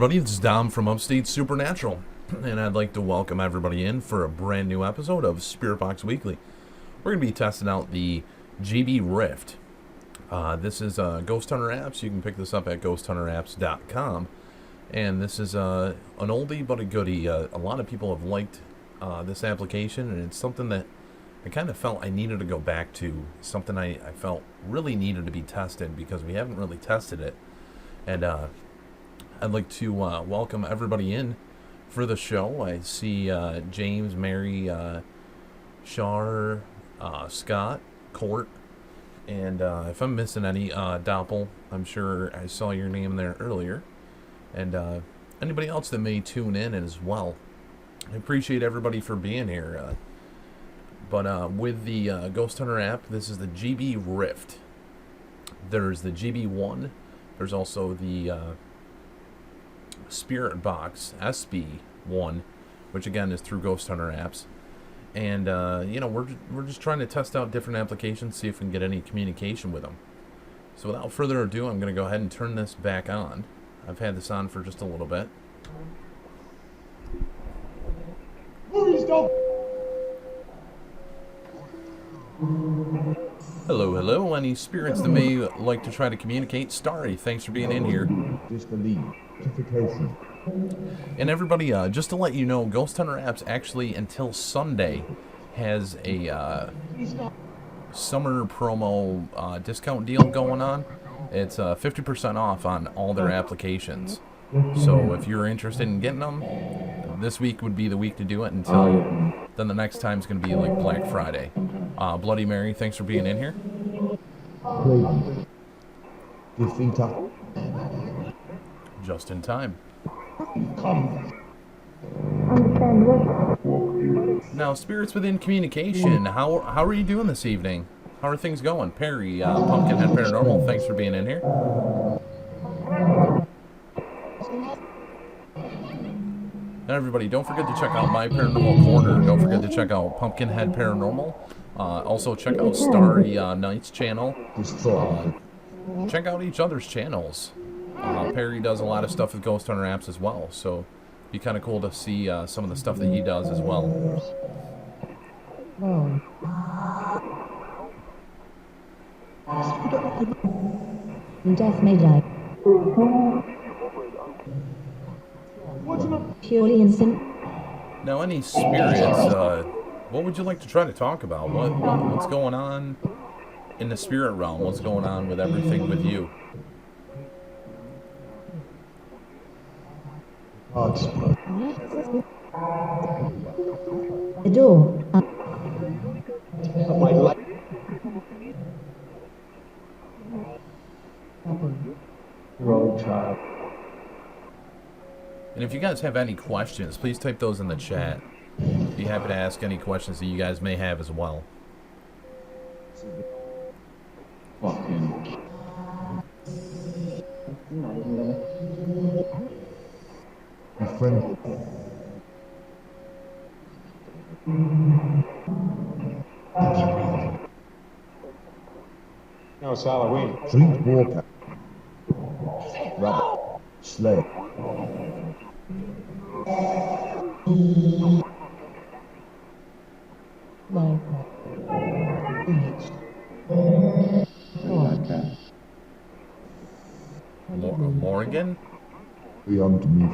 everybody, it's Dom from Upstate Supernatural, and I'd like to welcome everybody in for a brand new episode of Spirit Box Weekly. We're going to be testing out the GB-Rift. This is Ghosthunterapps. You can pick this up at Ghosthunterapps.com, and this is an oldie but a goodie. A lot of people have liked this application, and it's something that I kind of felt I needed to go back to, something I felt really needed to be tested because we haven't really tested it. And I'd like to welcome everybody in for the show. I see James, Mary, Shar, Scott, Court, and if I'm missing any, Doppel, I'm sure I saw your name there earlier, and anybody else that may tune in as well. I appreciate everybody for being here. But with the Ghost Hunter app, this is the GB-Rift. There's the GB1. There's also the Spirit Box SB1, which again is through Ghost Hunter Apps. And you know, we're just trying to test out different applications, see if we can get any communication with them. So without further ado, I'm going to go ahead and turn this back on. I've had this on for just a little bit. Hello, hello. Any spirits that may like to try to communicate? Starry, thanks for being in here. And everybody, just to let you know, Ghost Hunter Apps actually, until Sunday, has a summer promo discount deal going on. It's 50% off on all their applications. So if you're interested in getting them, this week would be the week to do it until then. The next time is going to be like Black Friday. Bloody Mary, thanks for being in here. Just in time. Now, spirits within communication, how are you doing this evening? How are things going? Perry, Pumpkinhead Paranormal, thanks for being in here. And everybody, don't forget to check out My Paranormal Corner. Don't forget to check out Pumpkinhead Paranormal. Also, check out Starry Knight's channel. Check out each other's channels. Perry does a lot of stuff with Ghost Hunter Apps as well, so it'd be kind of cool to see some of the stuff that he does as well. Death may die. Purely instant. Now, any spirits, what would you like to try to talk about? What's going on in the spirit realm? What's going on with everything with you? The door. And if you guys have any questions, please type those in the chat. Be happy to ask any questions that you guys may have as well. Friend. No, it's Halloween. Street walker. Rabbit. Sled. Morgan? Beyond me.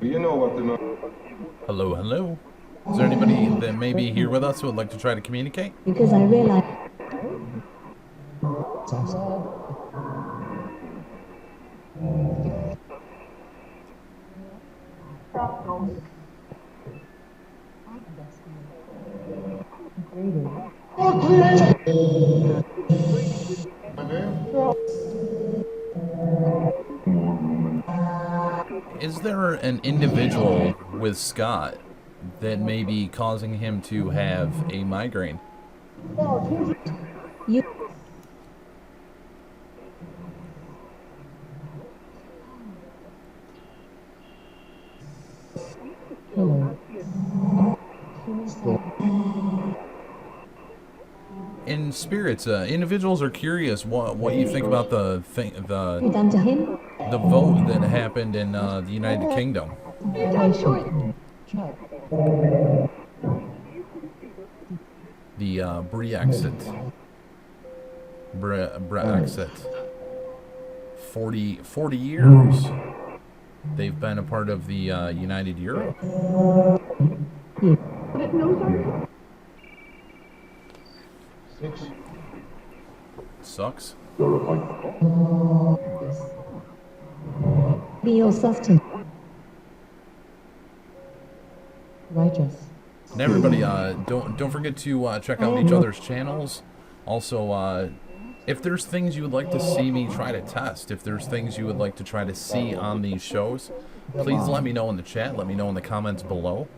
You know what the Hello, hello. Is there anybody that may be here with us who would like to try to communicate? Because I realize. Is there an individual with Scott that may be causing him to have a migraine. You. Hello. In spirits, individuals are curious what you think about the Done to him? vote that happened in the United Kingdom. The Brexit. Brexit. 40 years they've been a part of the United Europe. Sucks. Be your sustenance. Righteous. And everybody, don't forget to check out each other's channels. Also, if there's things you would like to see me try to test, if there's things you would like to try to see on these shows, please let me know in the chat. Let me know in the comments below.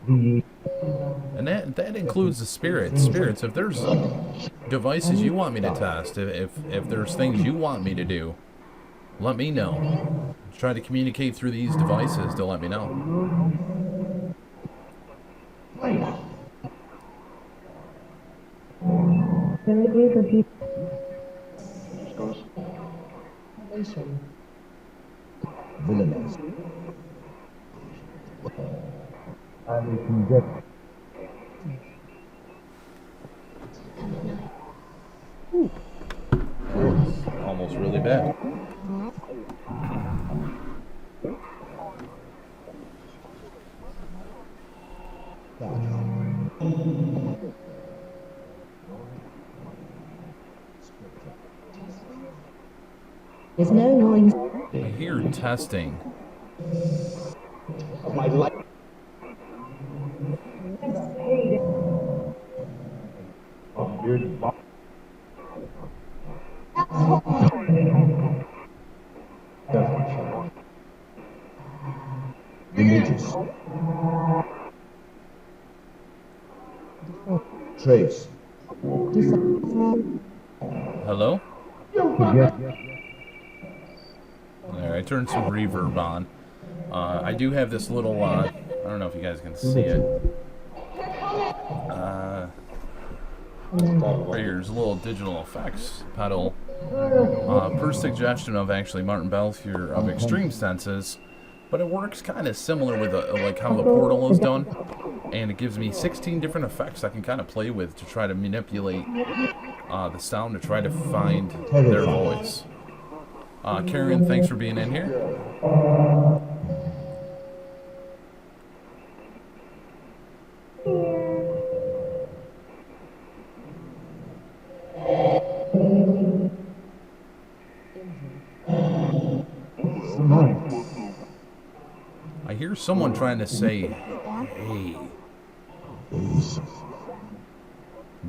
And that includes the spirits. Spirits, if there's devices you want me to test, if there's things you want me to do, let me know. Try to communicate through these devices to let me know. Villainous. I can get Almost really bad. There's no noise. I hear testing. My life. images. Trace. Hello? There, I turned some reverb on. I do have this little, I don't know if you guys can see it. Right here's a little digital effects pedal. Per suggestion of actually Martin Belfier of Extreme Senses, but it works kind of similar with like how the Portal is done, and it gives me 16 different effects I can kind of play with to try to manipulate the sound to try to find their voice. Karen, thanks for being in here. I hear someone trying to say, hey.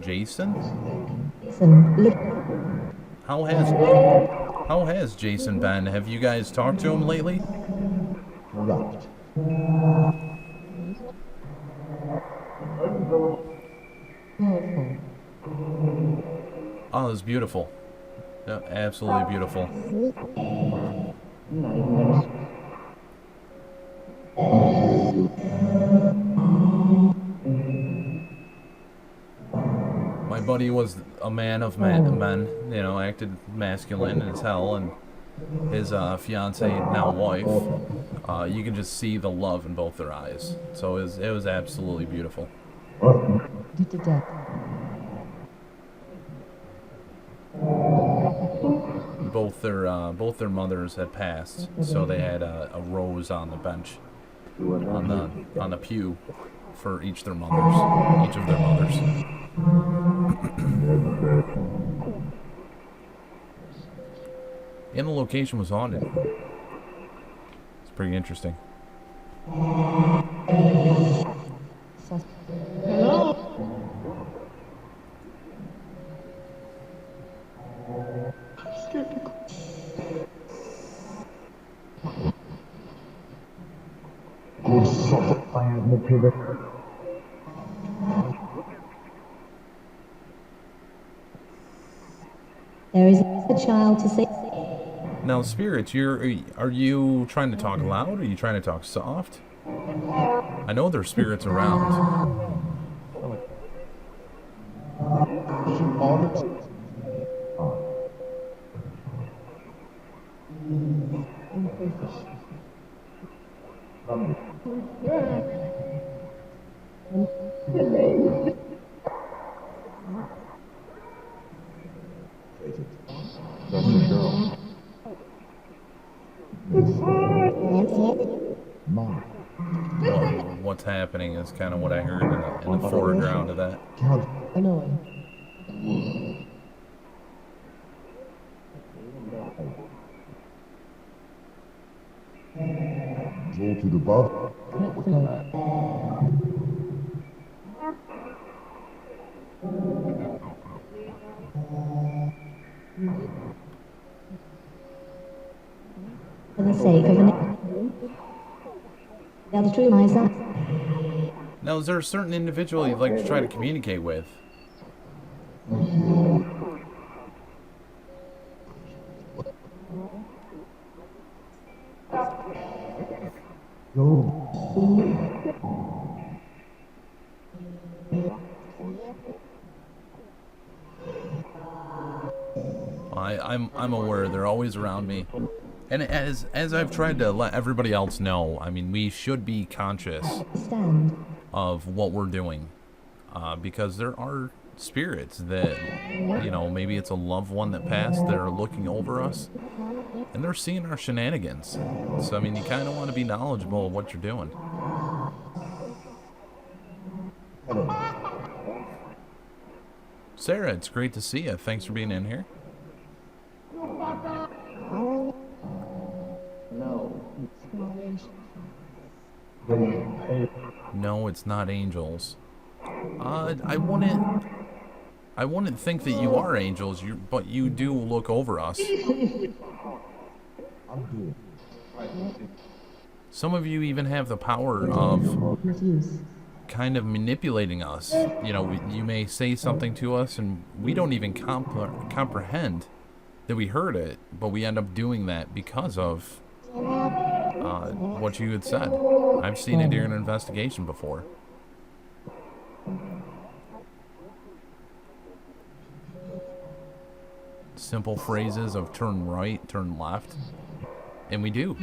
Jason? How has Jason been? Have you guys talked to him lately? Corrupt. Oh, it's beautiful. Yeah, absolutely beautiful. My buddy was a man of men, you know, acted masculine as hell, and his fiance, now wife, you can just see the love in both their eyes. So it was absolutely beautiful. Both their mothers had passed, so they had a rose on the bench, on the pew, for each of their mothers. And the location was haunted. It's pretty interesting. There is a child to see. Now, spirits, are you trying to talk loud? Are you trying to talk soft? I know there's spirits around. That's a girl. Mom. What's happening is kind of what I heard in the foreground of that. Annoying. Roll to the buff. For the sake of an... That's true, my son. Now, is there a certain individual you'd like to try to communicate with? I'm aware they're always around me, and as I've tried to let everybody else know, I mean, we should be conscious of what we're doing, because there are spirits that, you know, maybe it's a loved one that passed that are looking over us, and they're seeing our shenanigans. So I mean, you kind of want to be knowledgeable of what you're doing. Sarah, it's great to see you. Thanks for being in here. No, it's not angels. I wouldn't think that you are angels, but you do look over us. Some of you even have the power of kind of manipulating us. You know, you may say something to us and we don't even comprehend that we heard it, but we end up doing that because of what you had said. I've seen it during an investigation before. Simple phrases of turn right, turn left, and we do.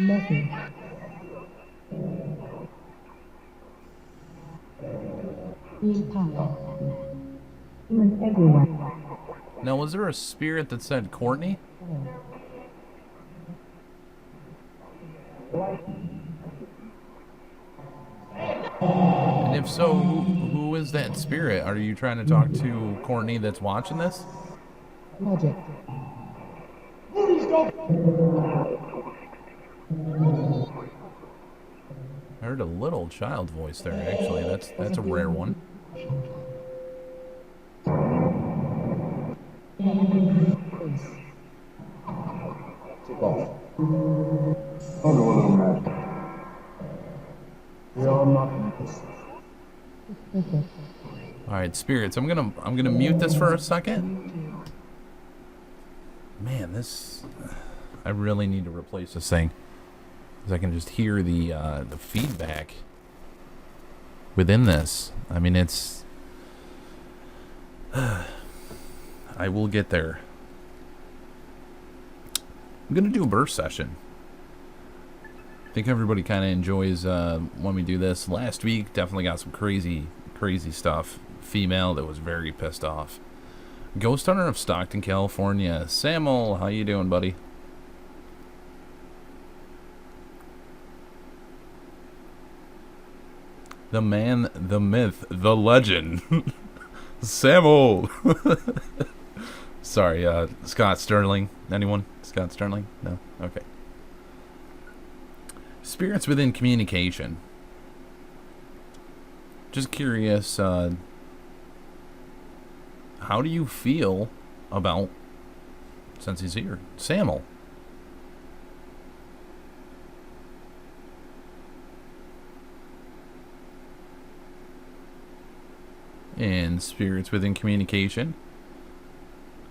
Now, was there a spirit that said Courtney? And if so, who is that spirit? Are you trying to talk to Courtney that's watching this? Logic. I heard a little child voice there, actually. That's a rare one. Take off. I'll go a little mad. We are not. All right, spirits. I'm gonna mute this for a second. Man, I really need to replace this thing, because I can just hear the feedback within this. I mean, it's. I will get there. I'm gonna do a burst session. I think everybody kind of enjoys when we do this. Last week definitely got some crazy stuff. Female that was very pissed off. Ghost Hunter of Stockton, California. Samuel, how you doing, buddy? The man, the myth, the legend. Samuel. Sorry, Scott Sterling. Anyone? Scott Sterling? No? Okay. Spirits within communication. Just curious, how do you feel about, since he's here, Samuel? And spirits within communication.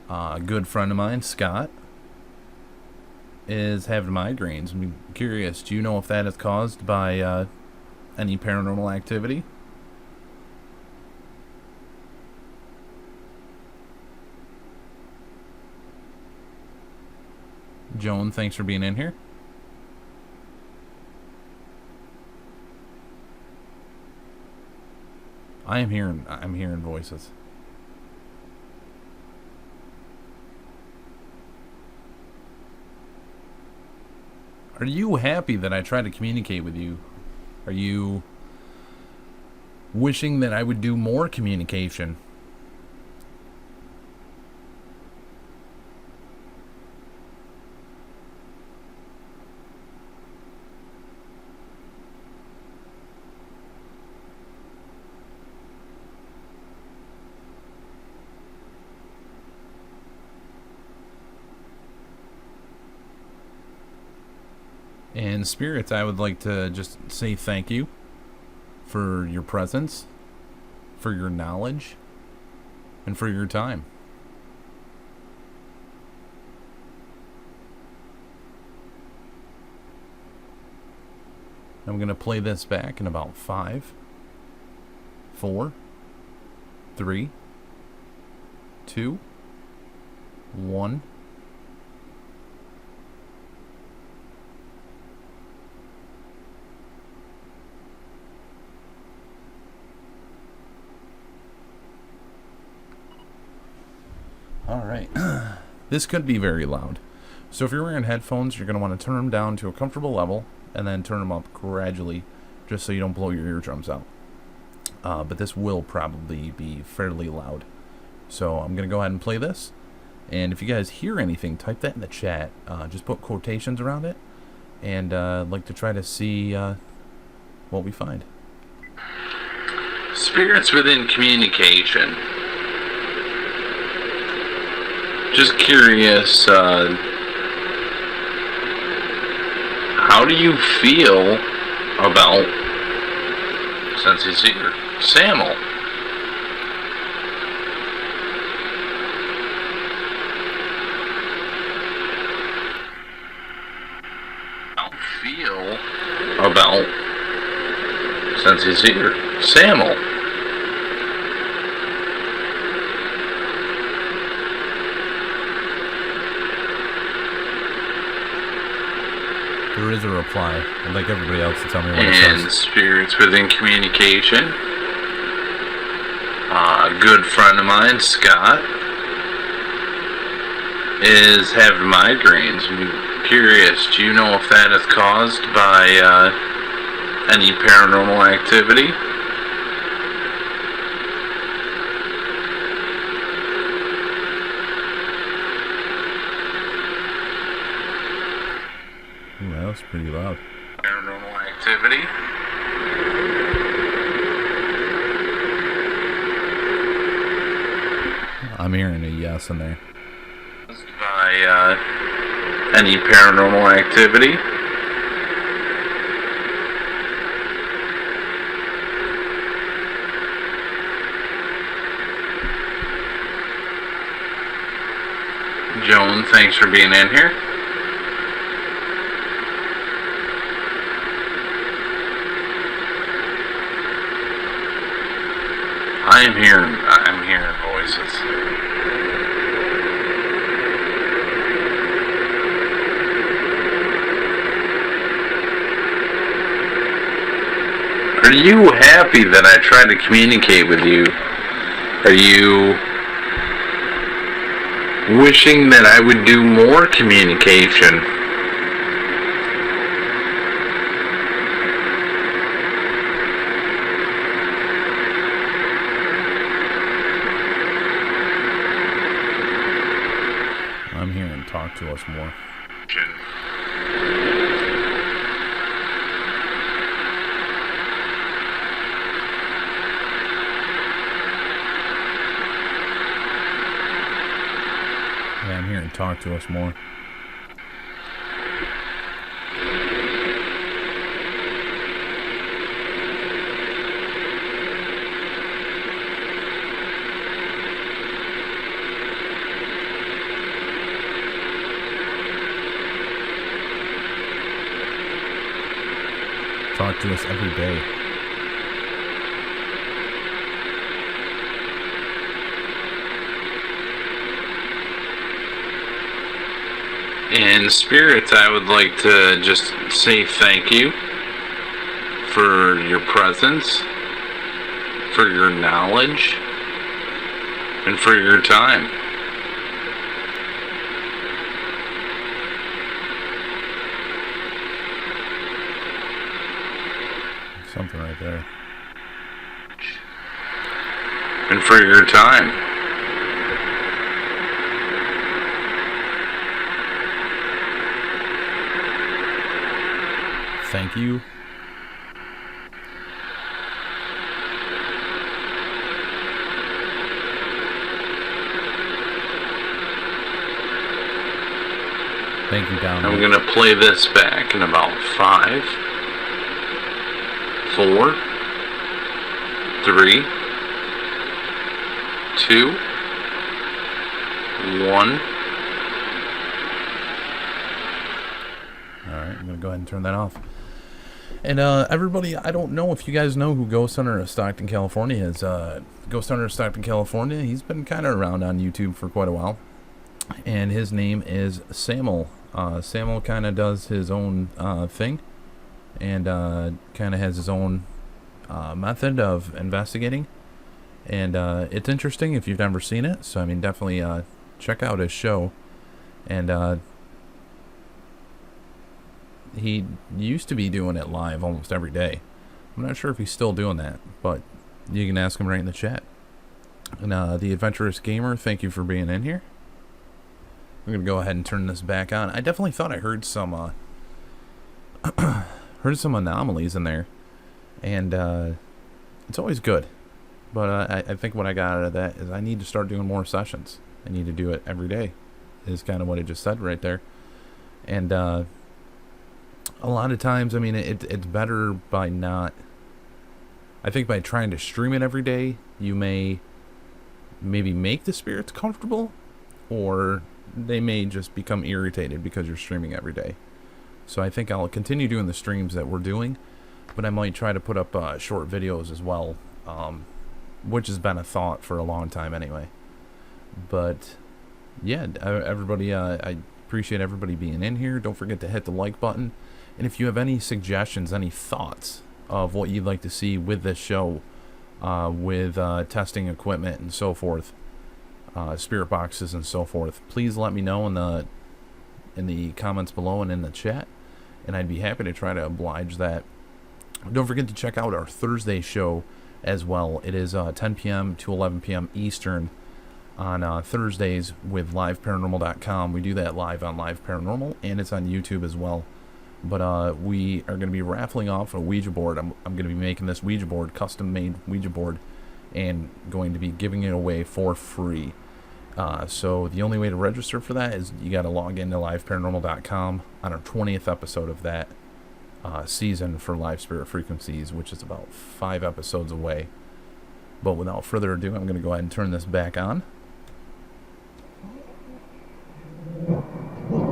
A good friend of mine, Scott, is having migraines. I'm curious, do you know if that is caused by any paranormal activity? Joan, thanks for being in here. I'm hearing voices. Are you happy that I tried to communicate with you? Are you wishing that I would do more communication? And spirits, I would like to just say thank you for your presence, for your knowledge, and for your time. I'm going to play this back in about 5, 4, 3, 2, 1. Alright, this could be very loud. So if you're wearing headphones, you're going to want to turn them down to a comfortable level and then turn them up gradually just so you don't blow your eardrums out. But this will probably be fairly loud. So I'm going to go ahead and play this. And if you guys hear anything, type that in the chat. Just put quotations around it. And I'd like to try to see what we find. Spirits within communication. Just curious, how do you feel about, since he's here, Samuel? How do you feel about, since he's here, Samuel? There is a reply. I'd like everybody else to tell me what it says. And spirits within communication. A good friend of mine, Scott, is having migraines. I'm curious, do you know if that is caused by any paranormal activity? Ooh, that was pretty loud. Paranormal activity? I'm hearing a yes in there. By any paranormal activity? Joan, thanks for being in here. I'm hearing voices. Are you happy that I tried to communicate with you? Are you wishing that I would do more communication? I'm hearing talk to us more. Yeah, I'm hearing talk to us more. to us every day. In spirit, I would like to just say thank you for your presence, for your knowledge, and for your time. Something right there. And for your time. Thank you. Thank you, down. I'm gonna play this back in about 5, 4, 3, 2, 1. Alright, I'm going to go ahead and turn that off. And everybody, I don't know if you guys know who Ghost Hunter of Stockton, California is. Ghost Hunter of Stockton, California, he's been kind of around on YouTube for quite a while. And his name is Samuel. Samuel kind of does his own thing. And kind of has his own method of investigating. And it's interesting if you've never seen it. So, I mean, definitely check out his show. And he used to be doing it live almost every day. I'm not sure if he's still doing that, but you can ask him right in the chat. And the Adventurous Gamer, thank you for being in here. I'm gonna go ahead and turn this back on. I definitely thought I heard some heard some anomalies in there, and it's always good. But I think what I got out of that is I need to start doing more sessions. I need to do it every day. Is kind of what I just said right there, and a lot of times, I mean, it's better by not. I think by trying to stream it every day, you may maybe make the spirits comfortable, or they may just become irritated because you're streaming every day. So I think I'll continue doing the streams that we're doing, but I might try to put up short videos as well, which has been a thought for a long time anyway. But yeah, everybody, I appreciate everybody being in here. Don't forget to hit the like button. And if you have any suggestions, any thoughts of what you'd like to see with this show, with testing equipment and so forth, spirit boxes and so forth, please let me know in the comments below and in the chat, and I'd be happy to try to oblige that. Don't forget to check out our Thursday show as well. It is 10 p.m. to 11 p.m. Eastern on Thursdays with liveparanormal.com. We do that live on Live Paranormal, and it's on YouTube as well. But we are going to be raffling off a Ouija board. I'm going to be making this Ouija board, custom-made Ouija board, and going to be giving it away for free. So the only way to register for that is you got to log into liveparanormal.com on our 20th episode of that season for Live Spirit Frequencies, which is about 5 episodes away. But without further ado, I'm going to go ahead and turn this back on.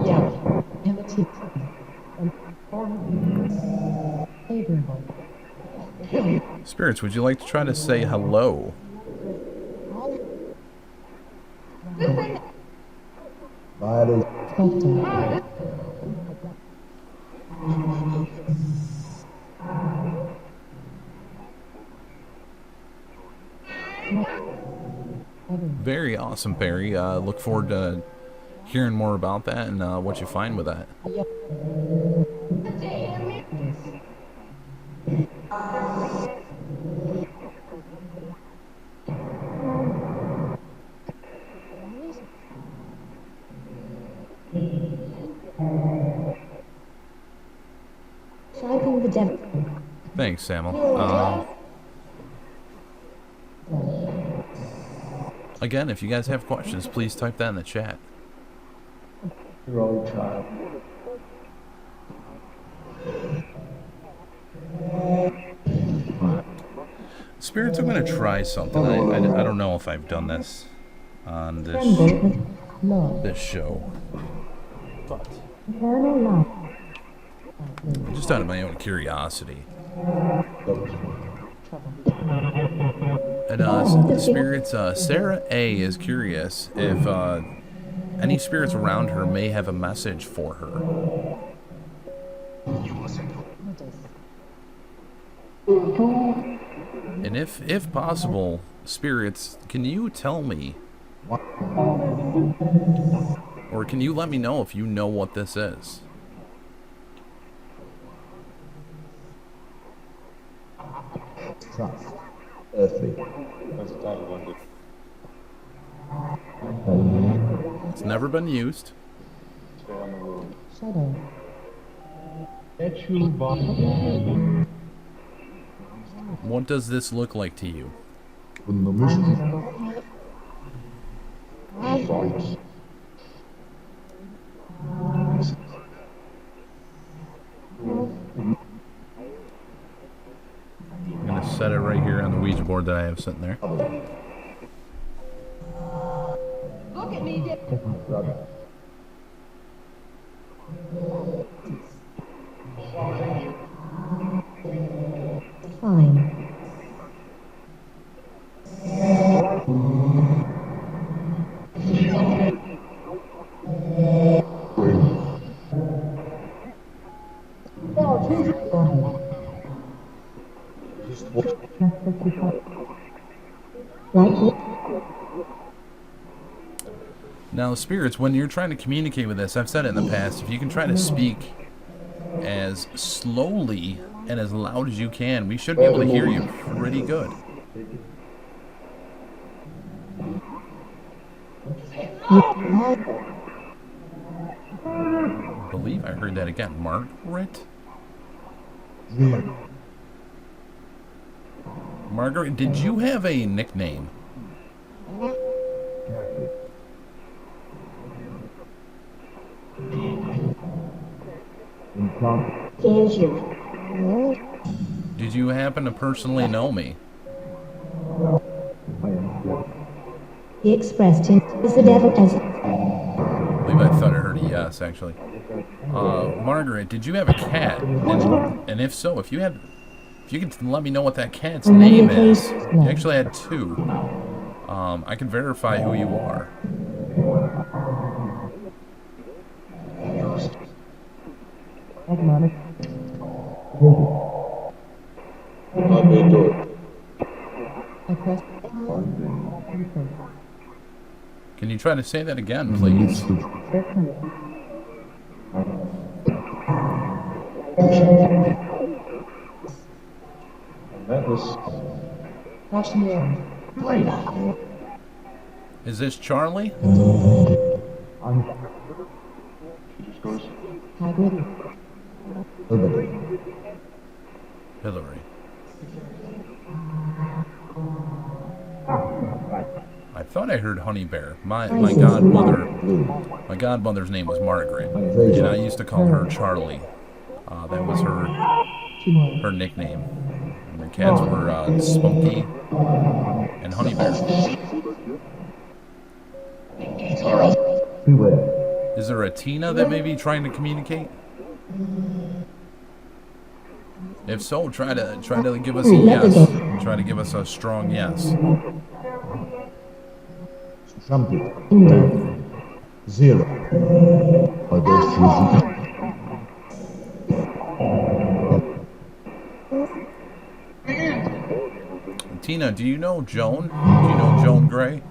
Yeah, and let's see. Favorable. Spirits, would you like to try to say hello? Body. Sculptor. Very awesome, Perry. Look forward to hearing more about that and what you find with that. Sharpen the devil. Thanks, Samuel. Again, if you guys have questions, please type that in the chat. Your old child. Spirits, I'm going to try something. I don't know if I've done this on this show, but just out of my own curiosity, And spirits, Sarah A is curious if any spirits around her may have a message for her. And if possible, spirits, can you tell me, or can you let me know if you know what this is? Trust. Earthly. It's never been used. Shadow. What does this look like to you? I'm going to set it right here on the Ouija board that I have sitting there. Look at me, Brother. Fine. Now, spirits, when you're trying to communicate with this, I've said it in the past, if you can try to speak as slowly and as loud as you can, we should be able to hear you pretty good. I believe I heard that again. Margaret? Margaret, did you have a nickname? Did you happen to personally know me? He expressed him as the devil as I believe I thought I heard a yes, actually. Margaret, did you have a cat? And if so, if you could let me know what that cat's name is. You actually had two. I can verify who you are. I pressed. Can you try to say that again, please? That was Is this Charlie? Hillary. I thought I heard Honey Bear. My godmother's name was Margaret, and I used to call her Charlie. That was her nickname. And the cats were Spunky and Honey Bear. Is there a Tina that may be trying to communicate? If so, try to give us a yes. Try to give us a strong yes. Trumpet. 0. Tina, do you know Joan? Do you know Joan Gray?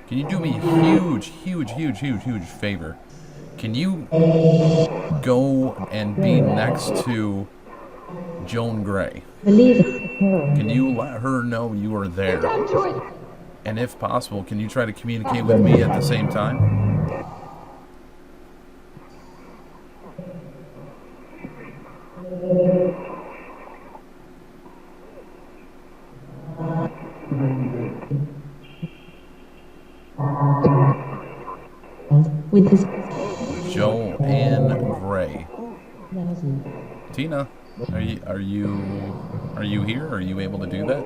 Can you do me a huge favor? Can you go and be next to Joan Gray? Can you let her know you are there? And if possible, can you try to communicate with me at the same time? With his Joanne Gray. Tina, are you here? Are you able to do that?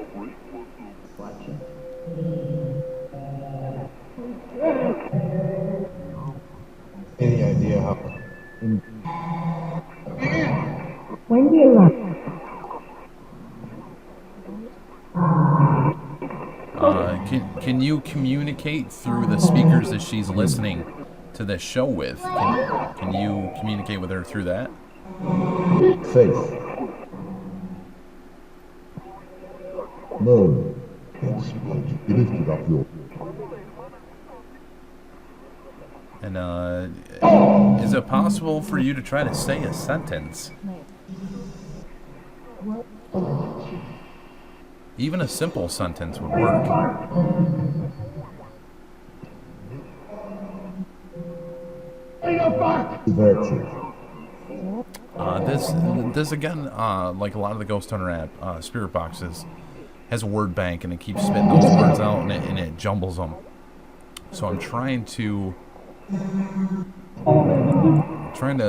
When do you arrive? Can you communicate through the speakers that she's listening to this show with? Can you communicate with her through that? Faith. Moon. You lifted up your... And, is it possible for you to try to say a sentence? Even a simple sentence would work. Virtue. This again, like a lot of the Ghost Hunter app, Spirit Boxes, has a word bank and it keeps spitting those words out and it jumbles them. So I'm trying to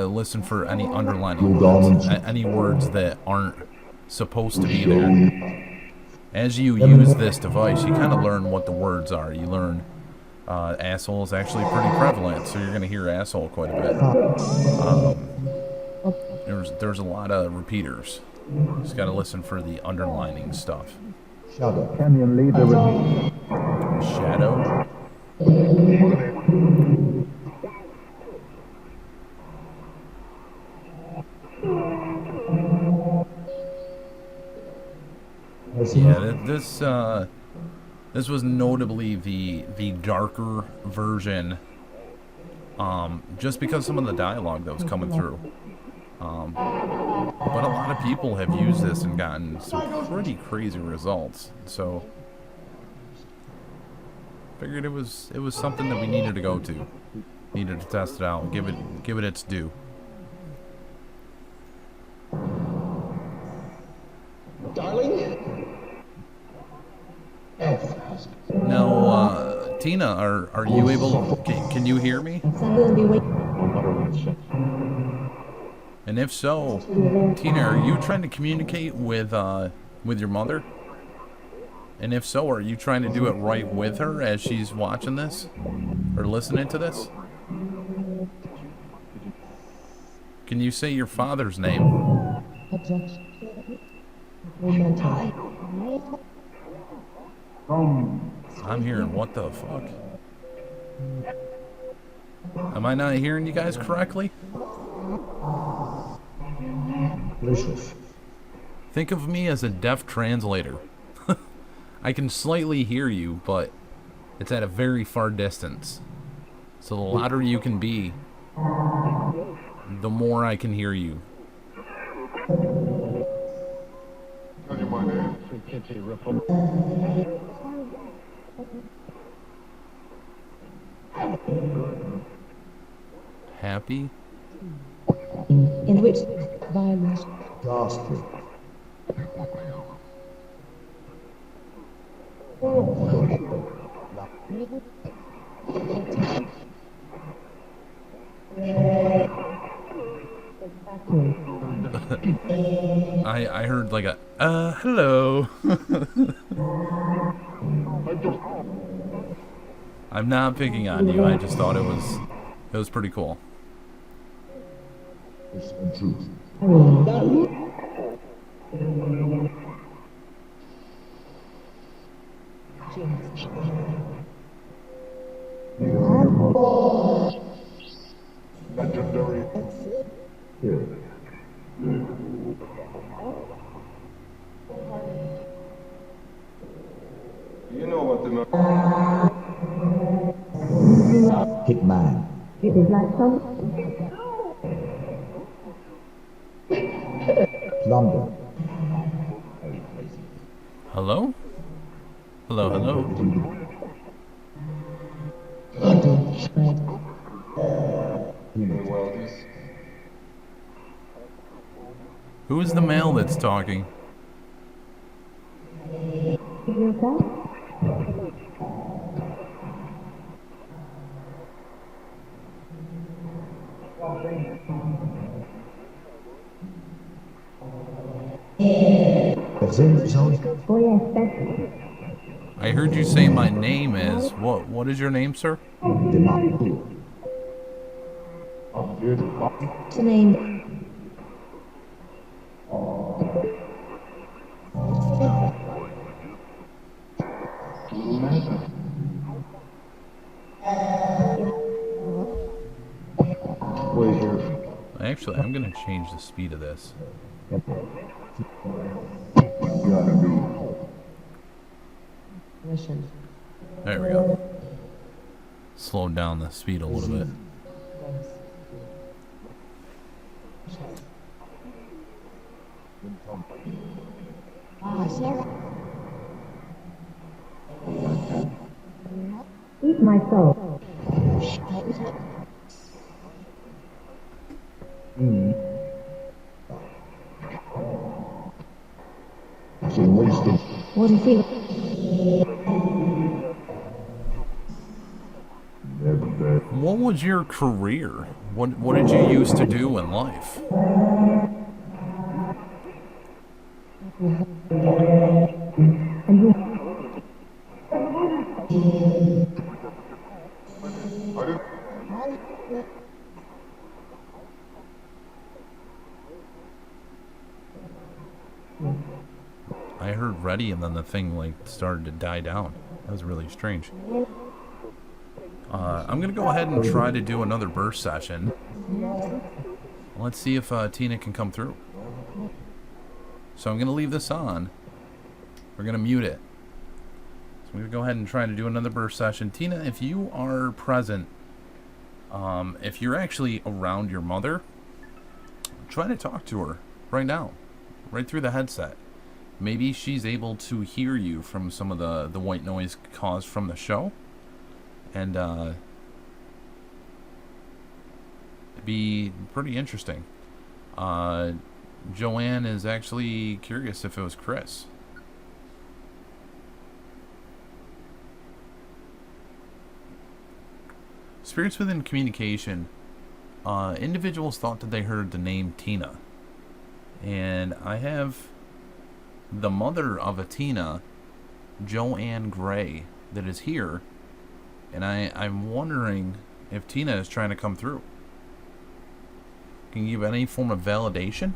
listen for any underlining words, any words that aren't supposed to be there. As you use this device, you kind of learn what the words are. You learn asshole is actually pretty prevalent, so you're going to hear asshole quite a bit. There's a lot of repeaters. Just got to listen for the underlining stuff. Shadow. Canyon leader with Shadow. Yeah, this was notably the darker version, just because some of the dialogue that was coming through. But a lot of people have used this and gotten some pretty crazy results. So figured it was something that we needed to go to, needed to test it out, give it its due. Darling? Now, Tina, are you able? Can you hear me? Someone be waiting. And if so, Tina, are you trying to communicate with your mother? And if so, are you trying to do it right with her as she's watching this or listening to this? Can you say your father's name? I'm hearing what the fuck? Am I not hearing you guys correctly? Delicious. Think of me as a deaf translator. I can slightly hear you, but it's at a very far distance. So the louder you can be, the more I can hear you. Happy? In which violence? Ghastly. I heard like a hello. I'm not picking on you. I just thought it was pretty cool. It's the truth. legendary. Here. You know what the Hitman. It is like some Plunder. Hello? Hello, hello. Who is the male that's talking? I heard you say my name is what is your name, sir? To name. Where's your... Actually, I'm going to change the speed of this. Gotta be. Mission. There we go. Slowed down the speed a little bit. Eat my soul. It's a waste of... What is he? Never bad. What was your career? What did you used to do in life? I heard ready and then the thing like started to die down. That was really strange. I'm gonna go ahead and try to do another burst session. Let's see if Tina can come through. So I'm gonna leave this on. We're gonna mute it. So I'm gonna go ahead and try to do another burst session. Tina, if you are present, if you're actually around your mother, try to talk to her right now, right through the headset. Maybe she's able to hear you from some of the white noise caused from the show. And it'd be pretty interesting. Joanne is actually curious if it was Chris. Spirits within communication. Individuals thought that they heard the name Tina. And I have the mother of a Tina, Joanne Gray, that is here. And I'm wondering if Tina is trying to come through. Can you give any form of validation?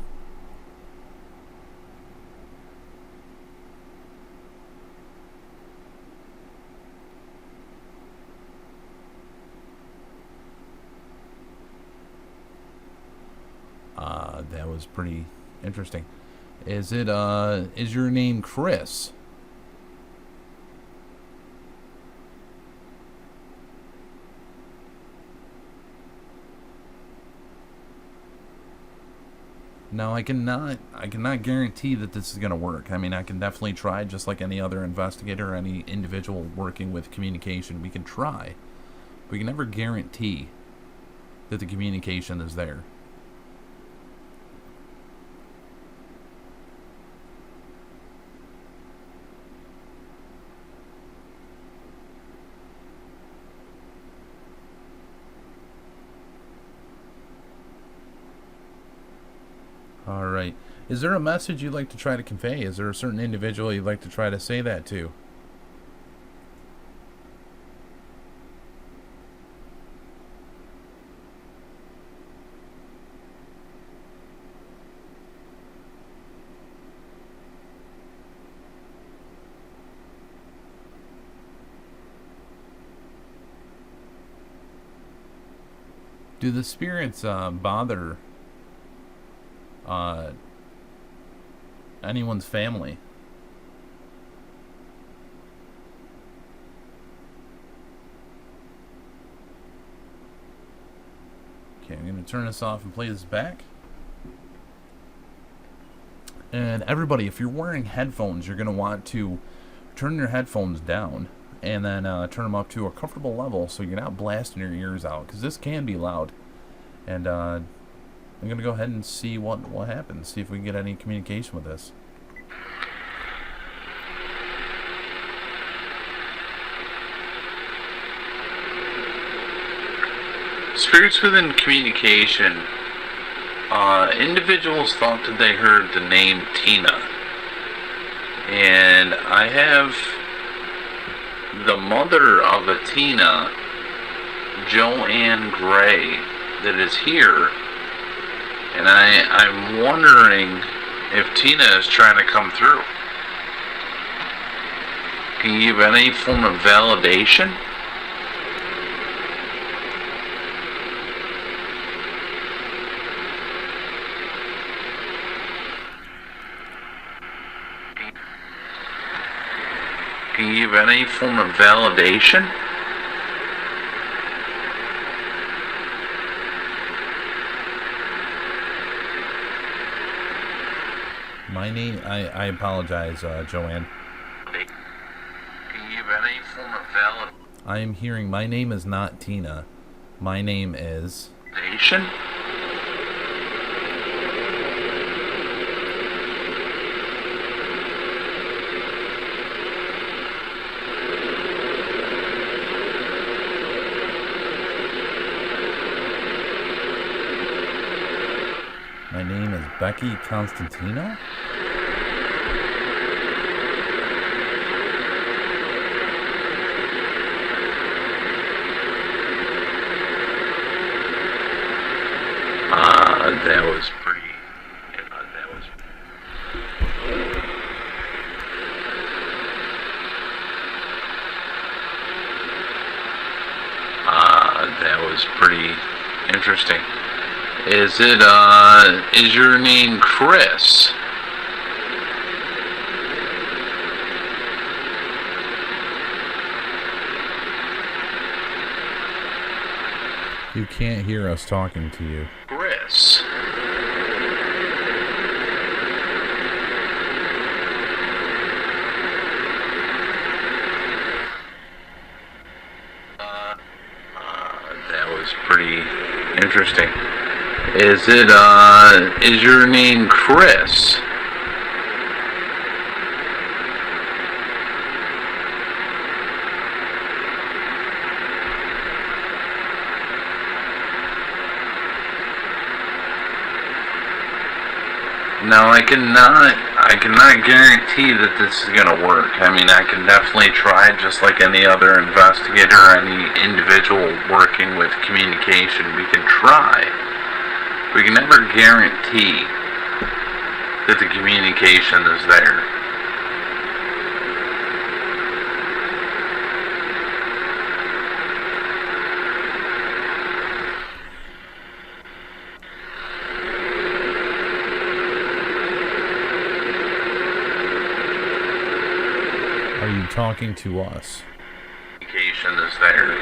That was pretty interesting. Is your name Chris? Now I cannot guarantee that this is going to work. I mean, I can definitely try, just like any other investigator, any individual working with communication. We can try. We can never guarantee that the communication is there. Alright. Is there a message you'd like to try to convey? Is there a certain individual you'd like to try to say that to? Do the spirits bother anyone's family? Okay, I'm going to turn this off and play this back. And everybody, if you're wearing headphones, you're going to want to turn your headphones down and then turn them up to a comfortable level so you're not blasting your ears out, because this can be loud. And I'm going to go ahead and see what happens, see if we can get any communication with this. Spirits within communication. Individuals thought that they heard the name Tina. And I have the mother of a Tina, Joanne Gray, that is here, and I'm wondering if Tina is trying to come through. Can you give any form of validation? Can you give any form of validation? My name, I apologize, Joanne. Can you give any form of validation? I am hearing my name is not Tina. My name is... My name is Becky Constantino? That was pretty... that was pretty interesting. Is your name Chris? You can't hear us talking to you. Chris. That was pretty interesting. Is your name Chris? Now I cannot guarantee that this is gonna work. I mean, I can definitely try, just like any other investigator, any individual working with communication. We can try. We can never guarantee that the communication is there. Are you talking to us? Communication is there.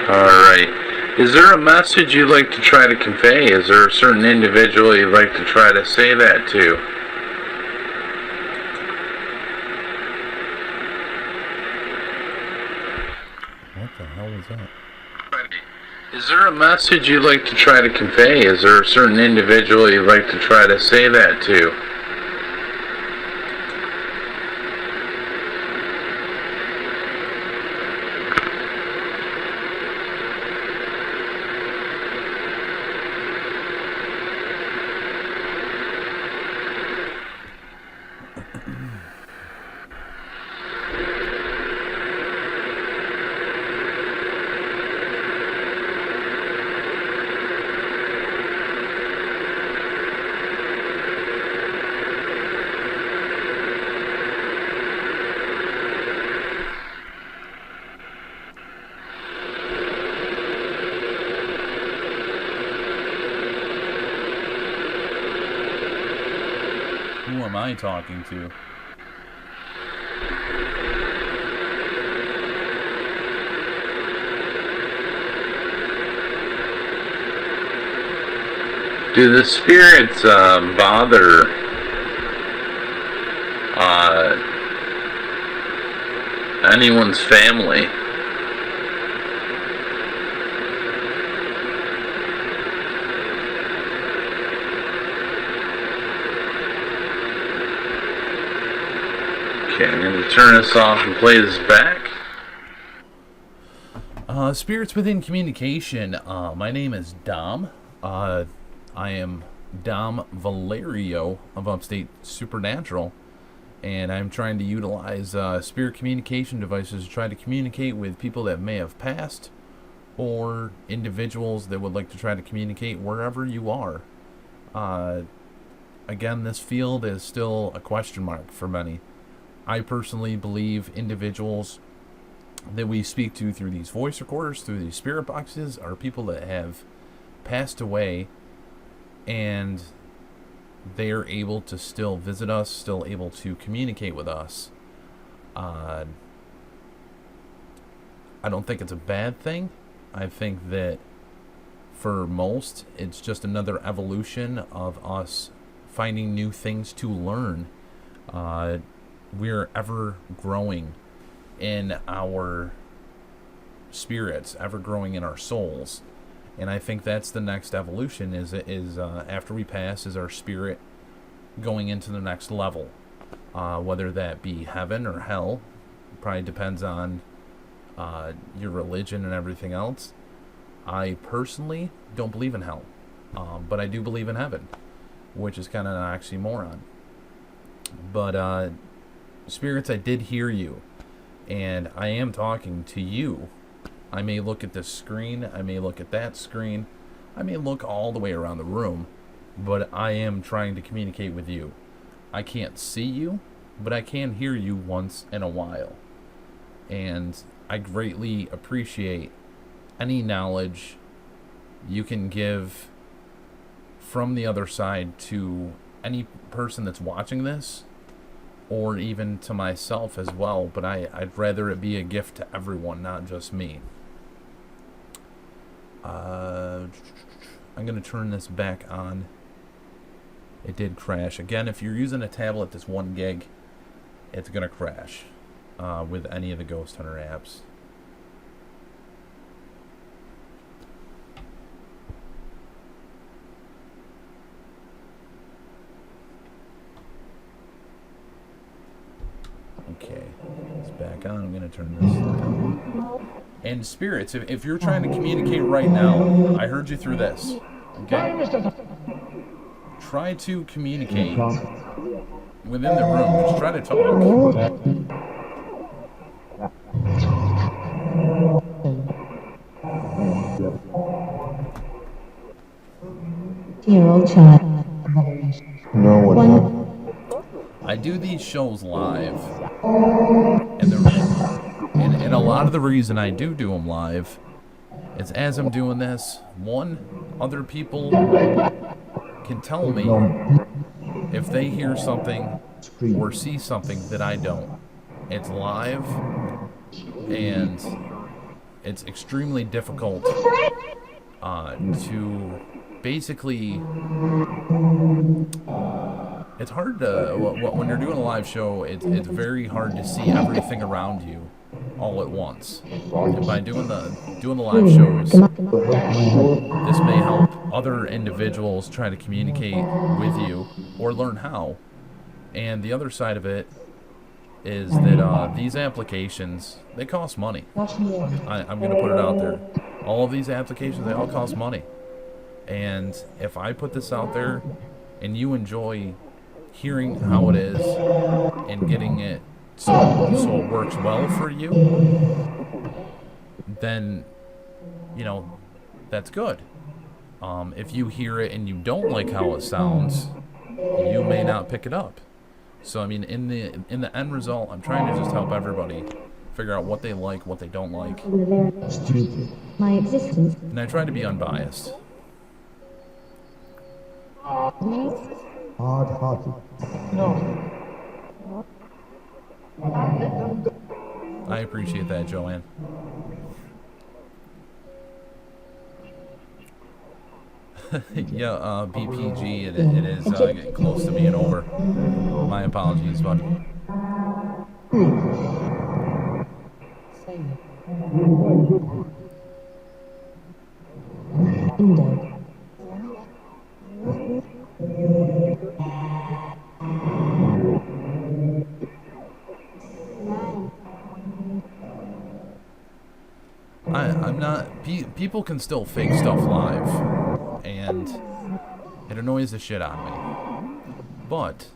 Alright. Is there a message you'd like to try to convey? Is there a certain individual you'd like to try to say that to? What the hell was that? Is there a message you'd like to try to convey? Is there a certain individual you'd like to try to say that to? Who am I talking to? Do the spirits bother anyone's family? Okay, I'm going to turn this off and play this back. Spirits within communication. My name is Dom. I am Dom Valerio of Upstate Supernatural, and I'm trying to utilize spirit communication devices to try to communicate with people that may have passed, or individuals that would like to try to communicate wherever you are. Again, this field is still a question mark for many. I personally believe individuals that we speak to through these voice recorders, through these spirit boxes, are people that have passed away, and they are able to still visit us, still able to communicate with us. I don't think it's a bad thing. I think that for most, it's just another evolution of us finding new things to learn. We're ever growing in our spirits, ever growing in our souls, and I think that's the next evolution. Is after we pass, is our spirit going into the next level, whether that be heaven or hell. Probably depends on your religion and everything else. I personally don't believe in hell, but I do believe in heaven, which is kind of an oxymoron. But spirits, I did hear you, and I am talking to you. I may look at this screen, I may look at that screen, I may look all the way around the room, but I am trying to communicate with you. I can't see you, but I can hear you once in a while. And I greatly appreciate any knowledge you can give from the other side to any person that's watching this, or even to myself as well, but I'd rather it be a gift to everyone, not just me. I'm going to turn this back on. It did crash. Again, if you're using a tablet that's 1 gig, it's going to crash with any of the Ghost Hunter apps. Okay, it's back on. I'm going to turn this down. And spirits, if you're trying to communicate right now, I heard you through this. Okay? Try to communicate within the room. Just try to talk. Dear old child. No one. One. I do these shows live, and a lot of the reason I do them live is as I'm doing this, one, other people can tell me if they hear something or see something that I don't. It's live, and it's extremely difficult to basically... It's hard to, when you're doing a live show, it's very hard to see everything around you all at once. And by doing the live shows, this may help other individuals try to communicate with you or learn how. And the other side of it is that these applications, they cost money. I'm going to put it out there. All of these applications, they all cost money. And if I put this out there and you enjoy hearing how it is and getting it so it works well for you, then, you know, that's good. If you hear it and you don't like how it sounds, you may not pick it up. So I mean, in the end result, I'm trying to just help everybody figure out what they like, what they don't like, My existence. and I try to be unbiased. Hard-hearted. I appreciate that, Joanne. Yeah, BPG, it is getting close to being over. My apologies, buddy. Window. not people can still fake stuff live, and it annoys the shit out of me. But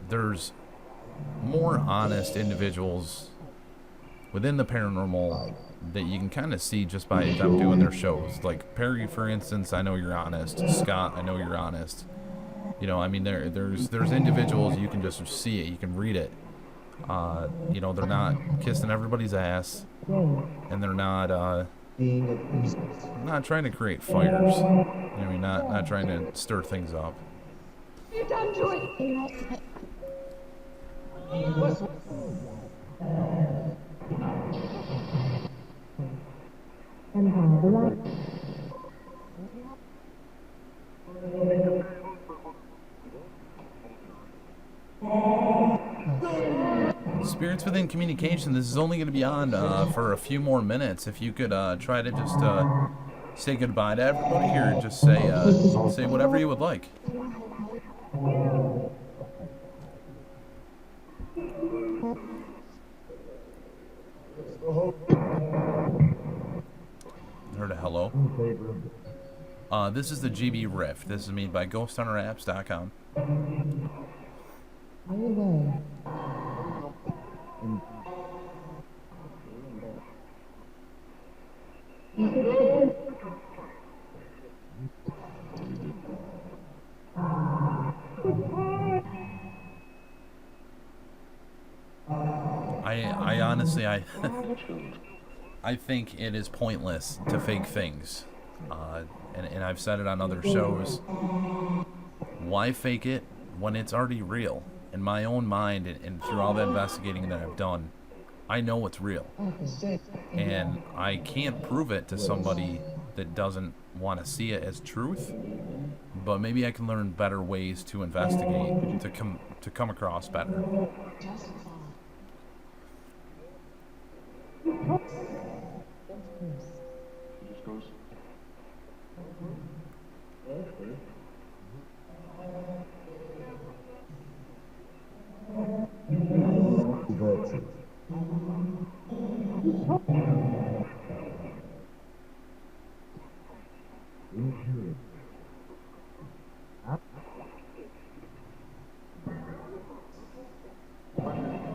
there's more honest individuals within the paranormal that you can kind of see just by them doing their shows. Like Perry, for instance, I know you're honest. Scott, I know you're honest. You know, I mean, there's individuals you can just see it, you can read it. You know, they're not kissing everybody's ass, and they're not trying to create fires. You know, I mean, not trying to stir things up. Spirits Within Communication, this is only going to be on for a few more minutes. If you could try to just say goodbye to everybody, or just say whatever you would like. Heard a hello. This is the GB-Rift. This is made by Ghosthunterapps.com. I honestly, I think it is pointless to fake things, and I've said it on other shows. Why fake it when it's already real? In my own mind, and through all the investigating that I've done, I know it's real, and I can't prove it to somebody that doesn't want to see it as truth. But maybe I can learn better ways to investigate to come across better.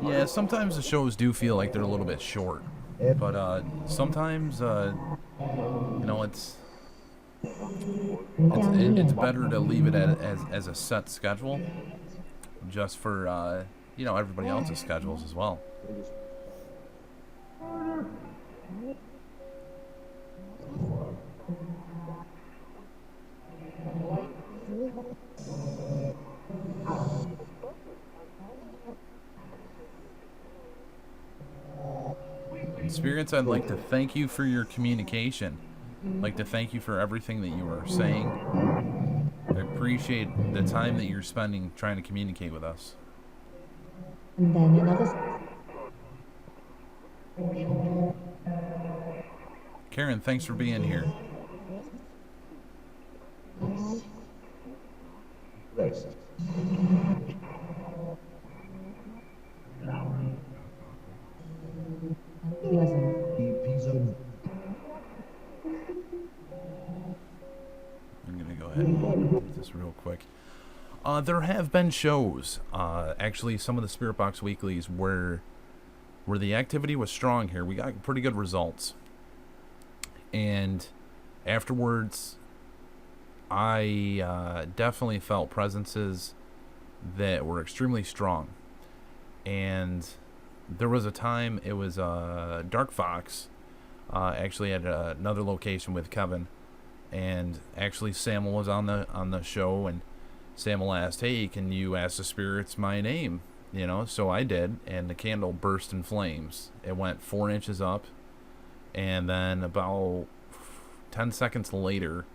Yeah, sometimes the shows do feel like they're a little bit short, but sometimes you know, it's better to leave it as a set schedule, just for you know, everybody else's schedules as well. Spirits, I'd like to thank you for your communication. I'd like to thank you for everything that you are saying. I appreciate the time that you're spending trying to communicate with us. And then another. Karen, thanks for being here. Rest. I'm going to go ahead and do this real quick. There have been shows, actually some of the Spirit Box Weeklies, where the activity was strong here. We got pretty good results. And afterwards, I definitely felt presences that were extremely strong. And there was a time, it was Dark Fox, actually at another location with Kevin. And actually Samuel was on the show, and Samuel asked, "Hey, can you ask the spirits my name?" You know, so I did, and the candle burst in flames. It went 4 inches up, and then about 10 seconds later,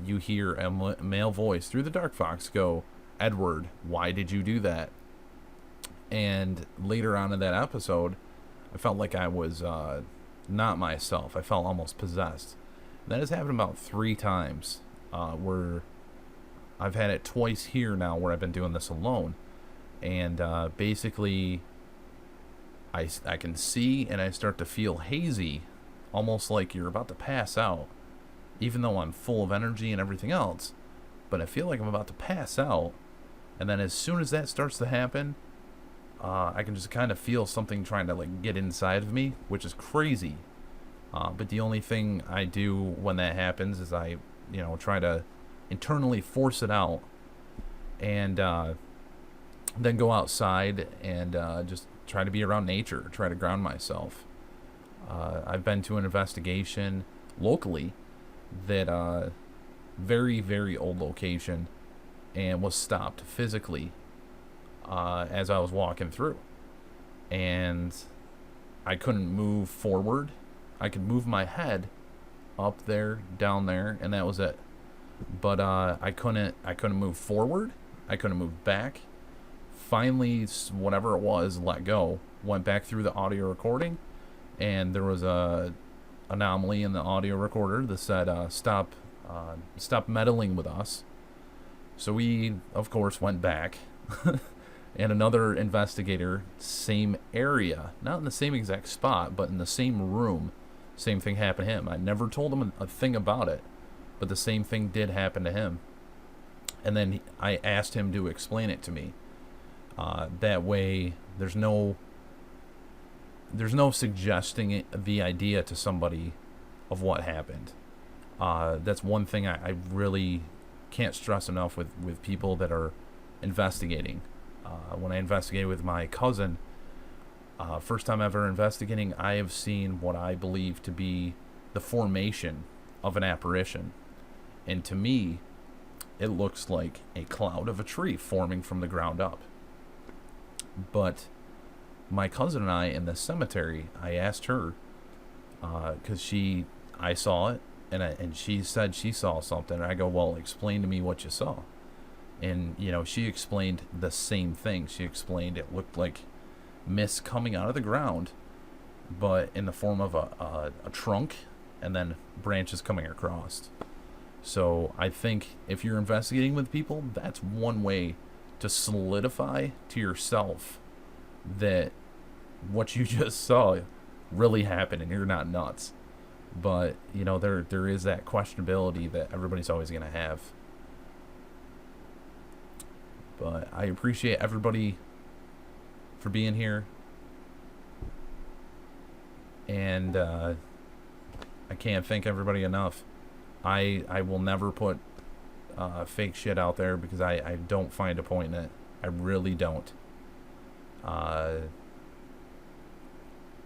you hear a male voice through the Dark Fox go, "Edward, why did you do that?" And later on in that episode, I felt like I was not myself. I felt almost possessed. That has happened about 3 times, where I've had it twice here now where I've been doing this alone. And basically, I can see and I start to feel hazy, almost like you're about to pass out, even though I'm full of energy and everything else. But I feel like I'm about to pass out, and then as soon as that starts to happen, I can just kind of feel something trying to like get inside of me, which is crazy. But the only thing I do when that happens is I, try to internally force it out, and then go outside and just try to be around nature, try to ground myself. I've been to an investigation locally that very, very old location, and was stopped physically as I was walking through. And I couldn't move forward. I could move my head up there, down there, and that was it. But I couldn't move forward. I couldn't move back. Finally, whatever it was, let go. Went back through the audio recording, and there was a anomaly in the audio recorder that said, stop meddling with us. So we, of course, went back. And another investigator, same area, not in the same exact spot, but in the same room, same thing happened to him. I never told him a thing about it, but the same thing did happen to him. And then I asked him to explain it to me. That way, there's no suggesting the idea to somebody of what happened. That's one thing I really can't stress enough with people that are investigating. When I investigated with my cousin, first time ever investigating, I have seen what I believe to be the formation of an apparition. And to me, it looks like a cloud of a tree forming from the ground up. But my cousin and I in the cemetery, I asked her, because I saw it, and she said she saw something. And I go, well, explain to me what you saw. And, she explained the same thing. She explained it looked like mist coming out of the ground, but in the form of a trunk, and then branches coming across. So I think if you're investigating with people, that's one way to solidify to yourself that what you just saw really happened and you're not nuts. But, there is that questionability that everybody's always going to have. But I appreciate everybody for being here. And I can't thank everybody enough. I will never put fake shit out there because I don't find a point in it. I really don't.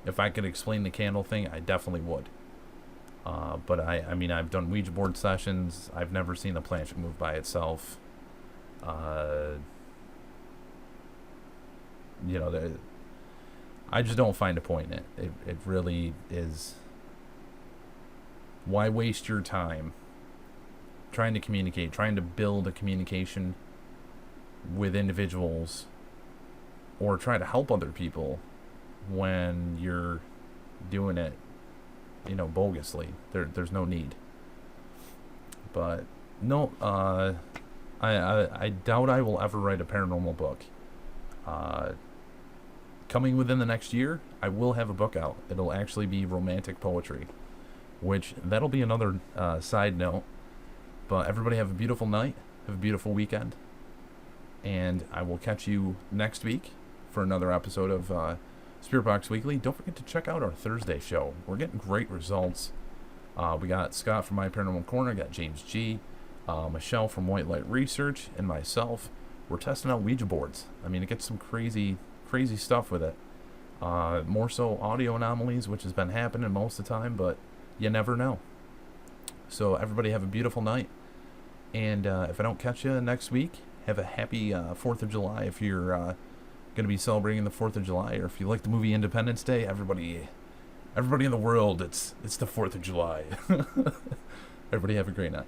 If I could explain the candle thing, I definitely would. But I mean, I've done Ouija board sessions. I've never seen the planet move by itself. I just don't find a point in it. It really is. Why waste your time trying to communicate, trying to build a communication with individuals, or try to help other people when you're doing it, bogusly? There's no need. But no, I doubt I will ever write a paranormal book. Coming within the next year, I will have a book out. It'll actually be romantic poetry, which that'll be another side note. But everybody have a beautiful night, have a beautiful weekend, and I will catch you next week for another episode of Spirit Box Weekly. Don't forget to check out our Thursday show. We're getting great results. We got Scott from My Paranormal Corner, got James G, Michelle from White Light Research, and myself. We're testing out Ouija boards. I mean, it gets some crazy stuff with it. More so audio anomalies, which has been happening most of the time, but you never know. So everybody have a beautiful night. And if I don't catch you next week, have a happy 4th of July if you're going to be celebrating the 4th of July, or if you like the movie Independence Day. Everybody in the world, it's the 4th of July. Everybody have a great night.